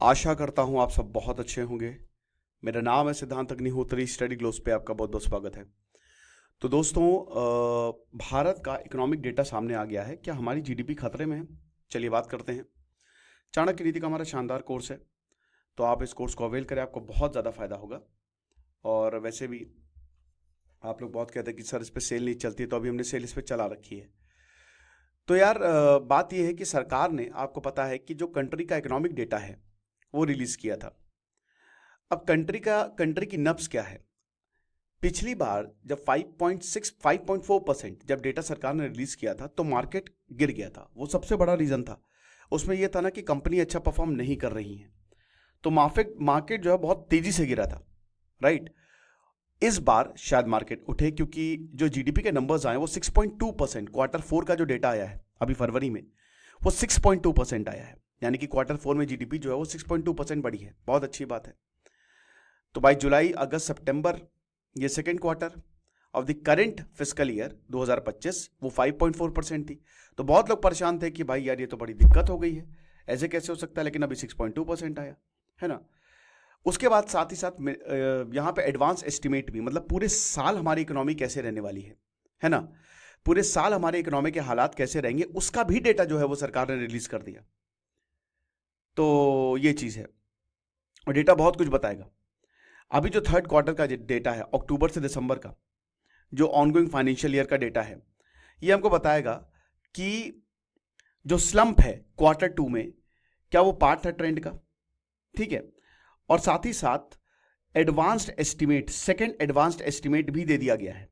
आशा करता हूँ आप सब बहुत अच्छे होंगे। मेरा नाम है सिद्धांत अग्निहोत्री। स्टडी ग्लोस पे आपका बहुत बहुत स्वागत है। तो दोस्तों, भारत का इकोनॉमिक डेटा सामने आ गया है। क्या हमारी जीडीपी खतरे में है? चलिए बात करते हैं। चाणक्य नीति का हमारा शानदार कोर्स है, तो आप इस कोर्स को अवेल करें, आपको बहुत ज़्यादा फायदा होगा। और वैसे भी आप लोग बहुत कहते हैं कि सर इस पर सेल नहीं चलती, तो अभी हमने सेल इस पर चला रखी है। तो यार, बात यह है कि सरकार ने, आपको पता है कि जो कंट्री का इकोनॉमिक डेटा है वो रिलीज किया था। अब कंट्री की नब्ज क्या है? पिछली बार जब 5.4% जब डेटा सरकार ने रिलीज किया था तो मार्केट गिर गया था। वो सबसे बड़ा रीजन था। उसमें यह था ना कि कंपनी अच्छा परफॉर्म नहीं कर रही है, तो मार्केट जो है बहुत तेजी से गिरा था, राइट। इस बार शायद मार्केट उठे, क्योंकि जो जीडीपी के नंबर्स आए वो 6.2%, क्वार्टर 4 का जो डेटा आया है अभी फरवरी में, वो 6.2% आया है। यानी कि क्वार्टर 4 में जीडीपी जो है वो 6.2% बढ़ी है। बहुत अच्छी बात है। तो बाई जुलाई अगस्त सितंबर, ये second quarter of the current fiscal year 2025, वो 5.4% थी। तो बहुत लोग परेशान थे कि भाई यार ये तो बड़ी दिक्कत हो गई है, ऐसे कैसे हो सकता है, लेकिन अभी 6.2% आया है ना। उसके बाद साथ ही साथ यहाँ पे एडवांस एस्टिमेट भी, मतलब पूरे साल हमारी इकोनॉमी कैसे रहने वाली है ना, पूरे साल हमारे इकोनॉमी के हालात कैसे रहेंगे, उसका भी डेटा जो है वो सरकार ने रिलीज कर दिया। तो ये चीज है, और डेटा बहुत कुछ बताएगा। अभी जो थर्ड क्वार्टर का डेटा है, अक्टूबर से दिसंबर का, जो ऑनगोइंग फाइनेंशियल ईयर का डेटा है, ये हमको बताएगा कि जो स्लंप है क्वार्टर 2 में, क्या वो पार्ट था ट्रेंड का, ठीक है। और साथ ही साथ advanced estimate, second advanced estimate भी दे दिया गया है।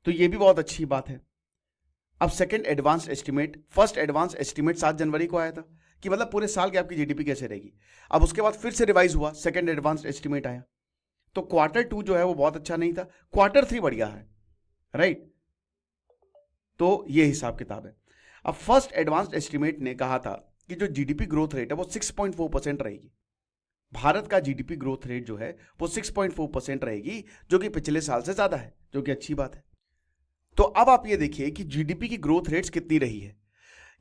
तो ये भी बहुत अच्छी बात है। अब second advanced estimate, first advance estimate 7 जनवरी को आया था कि मतलब पूरे साल की आपकी जीडीपी कैसे रहेगी। अब उसके बाद फिर से रिवाइज हुआ, सेकेंड एडवांस्ड एस्टिमेट आया। तो क्वार्टर 2 जो है वो बहुत अच्छा नहीं था, क्वार्टर 3 बढ़िया है, राइट। तो ये हिसाब किताब है। अब फर्स्ट एडवांस्ड एस्टिमेट ने कहा था कि जो जीडीपी ग्रोथ रेट है वो 6.4% रहेगी। भारत का जीडीपी ग्रोथ रेट जो है वो 6.4% रहेगी, जो कि पिछले साल से ज्यादा है, जो कि अच्छी बात है। तो अब आप ये देखिए कि जीडीपी की ग्रोथ रेट्स कितनी रही है।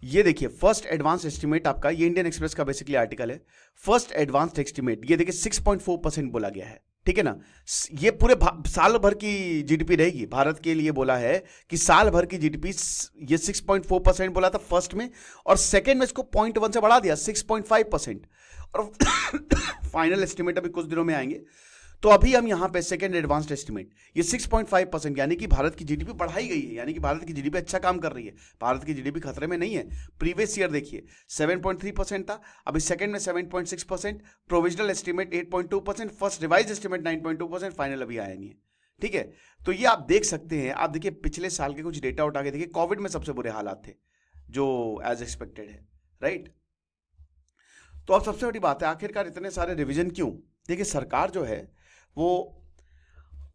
ये देखिए फर्स्ट एडवांस एस्टिमेट आपका, ये इंडियन एक्सप्रेस का बेसिकली आर्टिकल है। फर्स्ट एडवांस एस्टिमेट ये देखिए 6.4% बोला गया है, ठीक है ना। ये पूरे साल भर की जीडीपी रहेगी। भारत के लिए बोला है कि साल भर की जीडीपी, ये 6.4% बोला था फर्स्ट में, और सेकेंड में इसको 0.1 से बढ़ा दिया 6.5%। और फाइनल एस्टिमेट अभी कुछ दिनों में आएंगे। तो अभी हम यहां पे सेकेंड एडवांस्ड एस्टिमेट, ये 6.5%, यानी कि भारत की जीडीपी बढ़ाई गई है, यानी कि भारत की जीडीपी अच्छा काम कर रही है। भारत की जीडीपी खतरे में नहीं है। प्रीवियस ईयर देखिए 7.3% था, अभी सेकेंड में 7.6%, provisional estimate 8.2%, first revise estimate 9.2%, final अभी आया नहीं है, ठीक है। तो ये आप देख सकते हैं। आप देखिए पिछले साल के कुछ डेटा उठा के देखिए, कोविड में सबसे बुरे हालात थे, जो एज एक्सपेक्टेड है, राइट। तो अब सबसे बड़ी बात है, आखिरकार इतने सारे रिवीजन क्यों? देखिए सरकार जो है वो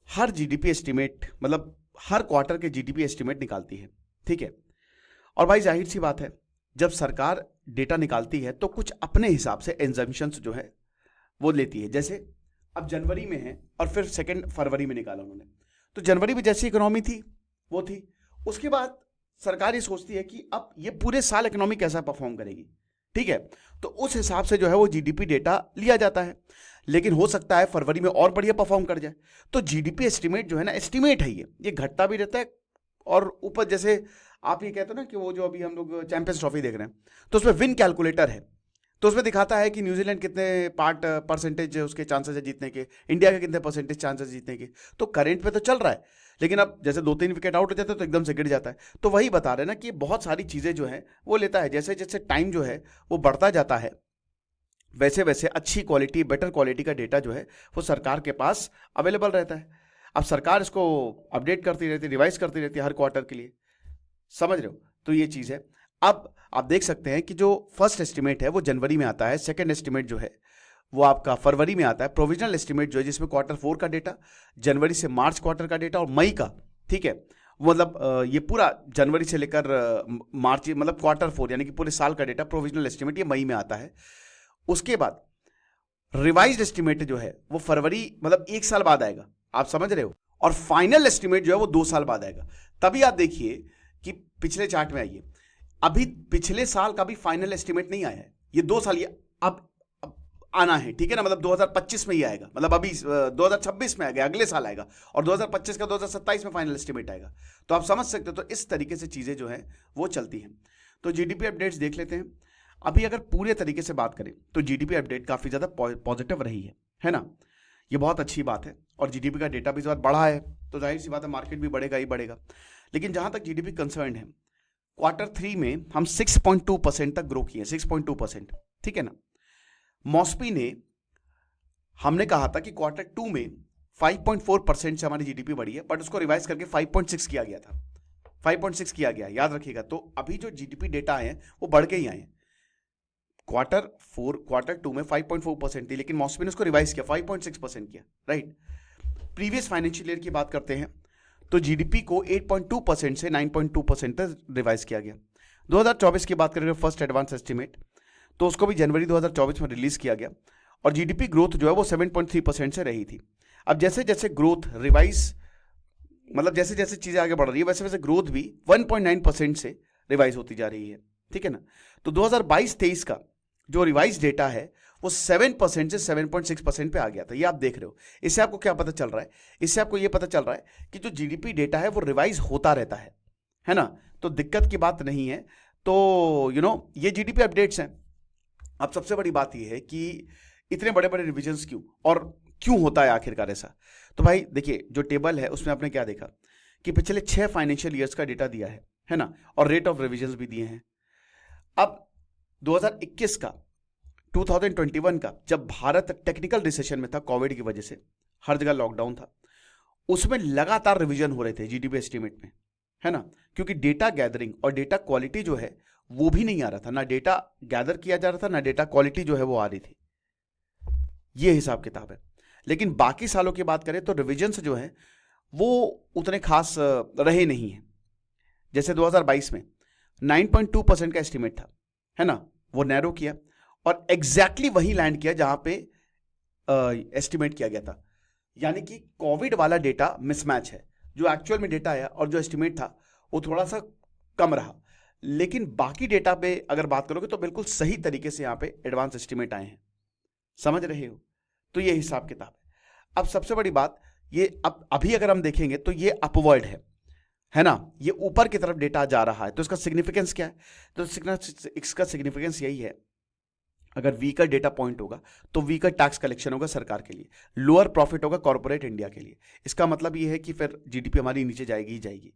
हर जीडीपी एस्टिमेट, मतलब हर क्वार्टर के जीडीपी एस्टिमेट निकालती है, ठीक है। और भाई जाहिर सी बात है, जब सरकार डेटा निकालती है तो कुछ अपने हिसाब से एग्जम्पशंस जो है वो लेती है। जैसे अब जनवरी में है और फिर सेकेंड फरवरी में निकाला उन्होंने, तो जनवरी में जैसी इकोनॉमी थी वो थी। उसके बाद सरकार ये सोचती है कि अब ये पूरे साल इकोनॉमी कैसा परफॉर्म करेगी, ठीक है। तो उस हिसाब से जो है वो जीडीपी डेटा लिया जाता है। लेकिन हो सकता है फरवरी में और बढ़िया परफॉर्म कर जाए। तो जीडीपी एस्टिमेट जो है ना, एस्टिमेट है, ये घटता भी रहता है। और ऊपर जैसे आप ये कहते हो ना कि वो जो अभी हम लोग चैंपियंस ट्रॉफी देख रहे हैं, तो उसमें विन कैलकुलेटर है, तो उसमें दिखाता है कि न्यूजीलैंड कितने परसेंटेज उसके चांसेस है जीतने के, इंडिया के कितने परसेंटेज चांसेस जीतने के। तो करेंट पे तो चल रहा है, लेकिन अब जैसे 2-3 विकेट आउट हो जाते हैं तो एकदम से गिर जाता है। तो वही बता रहे हैं ना कि बहुत सारी चीज़ें जो हैं वो लेता है। जैसे जैसे टाइम जो है वो बढ़ता जाता है, वैसे वैसे अच्छी क्वालिटी, बेटर क्वालिटी का डेटा जो है वो सरकार के पास अवेलेबल रहता है। अब सरकार इसको अपडेट करती रहती है, रिवाइज करती रहती है हर क्वार्टर के लिए, समझ रहे हो। तो ये चीज़ है। अब आप देख सकते हैं कि जो फर्स्ट एस्टिमेट है वो जनवरी में आता है, सेकेंड एस्टिमेट जो है वो आपका फरवरी में आता है, प्रोविजनल एस्टिमेट जो है जिसमें क्वार्टर 4 का डेटा, जनवरी से मार्च क्वार्टर का डेटा और मई का, ठीक है। मतलब ये पूरा जनवरी से लेकर मार्च, मतलब क्वार्टर 4 यानी कि पूरे साल का डेटा, प्रोविजनल एस्टिमेट ये मई में आता है। उसके बाद रिवाइज्ड एस्टिमेट जो है वो फरवरी, मतलब 1 साल बाद आएगा, आप समझ रहे हो। और फाइनल एस्टिमेट जो है वो 2 साल बाद आएगा। तभी आप देखिए कि पिछले चार्ट में आइए, अभी पिछले साल का भी फाइनल एस्टिमेट नहीं आया है, ये 2 साल। ये अब आना है, ठीक है ना, मतलब 2025 में ही आएगा, मतलब अभी 2026 में आएगा, अगले साल आएगा, और 2025 का 2027 में फाइनल एस्टिमेट आएगा। तो आप समझ सकते हो, तो इस तरीके से चीजें जो है वो चलती हैं। तो जीडीपी अपडेट्स देख लेते हैं। अभी अगर पूरे तरीके से बात करें तो जीडीपी अपडेट काफी ज्यादा पॉजिटिव रही है ना, ये बहुत अच्छी बात है। और जीडीपी का डेटा भी इस बार बढ़ा है, तो जाहिर सी बात है मार्केट भी बढ़ेगा ही बढ़ेगा। लेकिन जहां तक जीडीपी कंसर्न है, Q3 में हम 6.2% तक ग्रो किए, 6.2%, ठीक है ना। मॉस्पी ने, हमने कहा था कि Q2 में 5.4% से हमारी जीडीपी बढ़ी है, बट उसको रिवाइज करके 5.6 किया गया था, 5.6 किया गया, याद रखिएगा। तो अभी जो जीडीपी डेटा आए हैं वो बढ़ के ही आए हैं। Q2 में 5.4% थी, लेकिन मॉस्पी ने उसको रिवाइज किया, 5.6% किया, राइट। प्रीवियस फाइनेंशियल ईयर की बात करते हैं तो जीडीपी को 8.2% से 9.2% तक रिवाइज किया गया। 2024 की बात करें फर्स्ट एडवांस एस्टिमेट, तो उसको भी जनवरी 2024 में रिलीज किया गया, और जीडीपी ग्रोथ जो है वो 7.3% से रही थी। अब जैसे जैसे ग्रोथ रिवाइज, मतलब जैसे जैसे चीजें आगे बढ़ रही है, वैसे वैसे ग्रोथ भी 1.9% से रिवाइज होती जा रही है, ठीक है ना। तो 2022-23 का जो रिवाइज डेटा है वो 7% से 7.6% पे आ गया था, ये आप देख रहे हो। इससे आपको क्या पता चल रहा है? इससे आपको ये पता चल रहा है कि जो जीडीपी डेटा है वो रिवाइज होता रहता है ना, तो दिक्कत की बात नहीं है। तो ये जीडीपी अपडेट्स हैं। अब सबसे बड़ी बात यह है कि इतने बड़े बड़े रिविजन्स क्यों, और क्यों होता है आखिरकार ऐसा? तो भाई देखिए, जो टेबल है उसमें आपने क्या देखा कि पिछले 6 फाइनेंशियल ईयर्स का डेटा दिया है ना, और रेट ऑफ रिविजन्स भी दिए हैं। अब 2021 का, 2021 का, जब भारत टेक्निकल रिसेशन में था कोविड की वजह से, हर जगह लॉकडाउन था, उसमें लगातार रिवीजन हो रहे थे जीडीपी एस्टीमेट में, है ना, क्योंकि डेटा गैदरिंग और डेटा क्वालिटी जो है वो भी नहीं आ रहा था, ना डेटा गैदर किया जा रहा था, ना डेटा क्वालिटी जो है वो आ रही थी। ये हिसाब किताब है। लेकिन बाकी सालों की बात करें तो रिविजन्स जो है वो उतने खास रहे नहीं है। जैसे 2022 में 9.2% का एस्टीमेट था, है ना, वो नैरो किया और एग्जैक्टली वही लैंड किया जहां पे एस्टिमेट किया गया था। यानी कि कोविड वाला डेटा मिसमैच है, जो एक्चुअल में डेटा आया और जो एस्टिमेट था वो थोड़ा सा कम रहा। लेकिन बाकी डेटा पे अगर बात करोगे तो बिल्कुल सही तरीके से यहां पे एडवांस एस्टिमेट आए हैं, समझ रहे हो? तो ये हिसाब किताब है। अब सबसे बड़ी बात ये, अब अभी अगर हम देखेंगे तो ये अपवर्ड है ना, ये ऊपर की तरफ डेटा जा रहा है, तो इसका सिग्निफिकेंस क्या है? तो इसका सिग्निफिकेंस यही है, अगर वीकर डेटा पॉइंट होगा तो वीकर टैक्स कलेक्शन होगा सरकार के लिए, लोअर प्रॉफिट होगा कॉर्पोरेट इंडिया के लिए। इसका मतलब ये है कि फिर जीडीपी हमारी नीचे जाएगी ही जाएगी।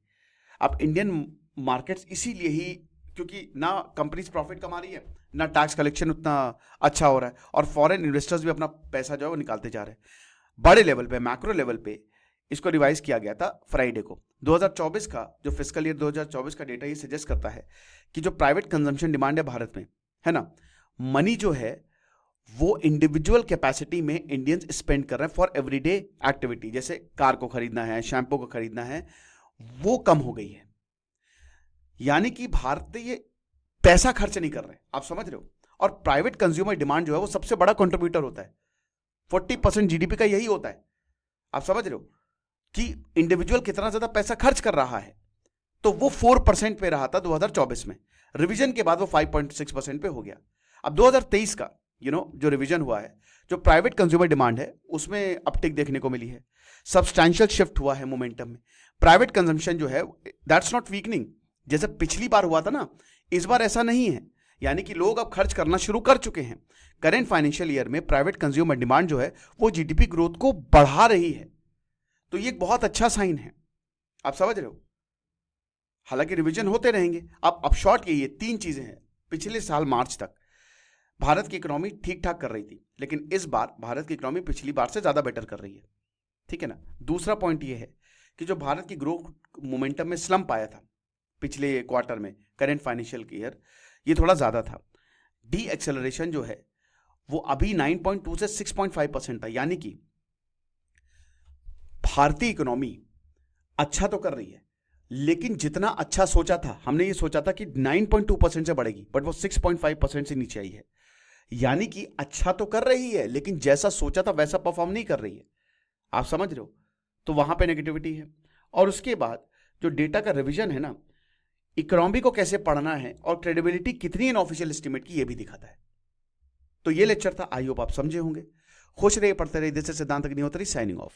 अब इंडियन मार्केट्स इसीलिए ही, क्योंकि ना कंपनीज प्रॉफिट कमा रही है, ना टैक्स कलेक्शन उतना अच्छा हो रहा है, और फॉरेन इन्वेस्टर्स भी अपना पैसा जो है वो निकालते जा रहे हैं। बड़े लेवल पे, मैक्रो लेवल पे इसको रिवाइज किया गया था फ्राइडे को। 2024 का जो फिस्कल ईयर 2024 का डेटा ये सजेस्ट करता है कि जो प्राइवेट कंजम्पशन डिमांड है भारत में, है ना, मनी जो है वो इंडिविजुअल कैपेसिटी में इंडियंस स्पेंड कर रहे हैं फॉर एवरीडे एक्टिविटी, जैसे कार को खरीदना है, शैम्पू को खरीदना है, वो कम हो गई है। यानी कि भारतीय पैसा खर्च नहीं कर रहे, आप समझ रहे हो? और प्राइवेट कंज्यूमर डिमांड जो है वो सबसे बड़ा कंट्रीब्यूटर होता है, 40% जीडीपी का यही होता है। आप समझ रहे हो कि इंडिविजुअल कितना ज्यादा पैसा खर्च कर रहा है? तो वो 4% पे रहा था 2024 में, रिवीजन के बाद वो 5.6% पे हो गया। अब 2023 का जो रिवीजन हुआ है, जो प्राइवेट कंज्यूमर डिमांड है उसमें अपटिक देखने को मिली है, सब्सटैंशियल शिफ्ट हुआ है मोमेंटम में। प्राइवेट कंजम्पशन जो है दैट्स नॉट वीकनिंग, जैसे पिछली बार हुआ था ना, इस बार ऐसा नहीं है। यानी कि लोग अब खर्च करना शुरू कर चुके हैं। करेंट फाइनेंशियल ईयर में प्राइवेट कंज्यूमर डिमांड जो है वो जीडीपी ग्रोथ को बढ़ा रही है, तो ये एक बहुत अच्छा साइन है, आप समझ रहे हो? हालांकि रिवीजन होते रहेंगे। अब शॉर्ट ये 3 चीजें हैं। पिछले साल मार्च तक भारत की इकोनॉमी ठीक ठाक कर रही थी, लेकिन इस बार भारत की इकोनॉमी पिछली बार से ज्यादा बेटर कर रही है, ठीक है ना। दूसरा पॉइंट ये है कि जो भारत की ग्रोथ मोमेंटम में स्लम्प आया था पिछले क्वार्टर में, करेंट फाइनेंशियल ईयर, ये थोड़ा ज्यादा था। डी एक्सेलरेशन जो है वो अभी 9.2 से 6.5% था। यानी कि भारतीय इकोनॉमी अच्छा तो कर रही है, लेकिन जितना अच्छा सोचा था, हमने ये सोचा था कि 9.2% से बढ़ेगी, बट वो 6.5% से नीचे आई है। यानी कि अच्छा तो कर रही है, लेकिन जैसा सोचा था वैसा परफॉर्म नहीं कर रही है, आप समझ रहे हो? तो वहां पे नेगेटिविटी है। और उसके बाद जो डेटा का रिवीजन है ना, इकोनॉमी को कैसे पढ़ना है और क्रेडिबिलिटी कितनी है ऑफिशियल एस्टिमेट की, ये भी दिखाता है। तो ये लेक्चर था, आई होप आप समझे होंगे। खुश रहिए, पढ़ते रहिए। दिस इज सिद्धांत अग्निहोत्री साइनिंग ऑफ।